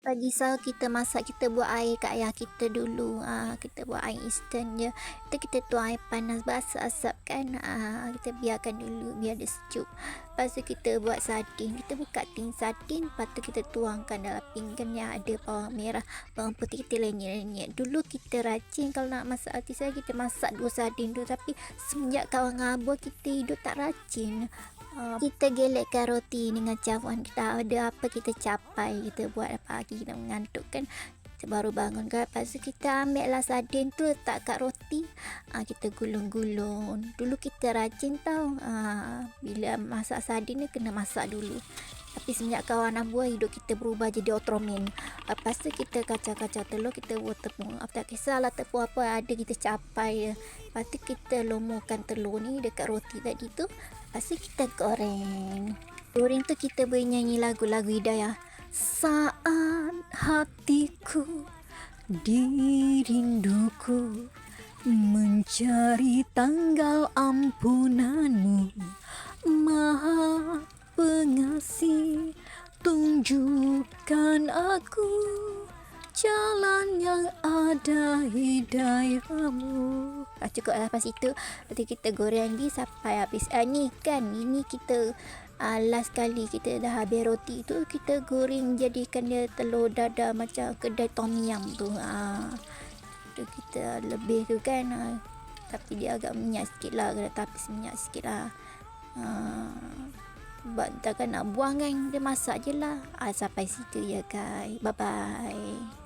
Pagi sahur kita masak, kita buat air kat ayah kita dulu. Kita buat air instant je. Lepas tu kita tuang air panas berasap-asap kan. Kita biarkan dulu biar dia sejuk. Lepas tu kita buat sardin. Kita buka tin sardin. Lepas tu kita tuangkan dalam pinggan yang ada bawang merah, bawang putih, kita lenyek-lenyek. Dulu kita rajin kalau nak masak roti saya, kita masak 2 sardin dulu. Tapi semenjak kawan ngabur, kita hidup tak rajin. Kita gelekkan roti dengan cawan. Kita ada apa kita capai, kita buat pagi, kita mengantuk kan, kita baru bangun kan. Lepas tu kita ambil lah sardin tu, letak kat roti. Kita gulung-gulung. Dulu kita rajin tau. Bila masak sardin ni kena masak dulu. Tapi semenjak kawan buah, hidup kita berubah jadi Ultraman. Lepas tu kita kacau-kacau telur, kita buat tepung. Tak kisahlah tepung apa ada, kita capai je. Lepas tu kita lomokan telur ni dekat roti tadi tu. Lepas tu kita goreng. Goreng tu kita boleh nyanyi lagu-lagu Hidayah. Saat hatiku dirinduku, mencari tanggal ampunanmu, Maha Pengasih, tunjukkan aku jalan yang ada hidayahmu. Cukup lah lepas itu. Nanti kita goreng lagi sampai habis. Ni kan, ini kita last kali kita dah habis roti tu, kita goreng jadikan dia telur dadah macam kedai tom yum tu. Tu kita lebih tu kan. Tapi dia agak minyak sikit lah, kena tapis minyak sikit lah. Sebab takkan nak buang kan, dia masak je lah. Sampai situ ya guys, bye bye.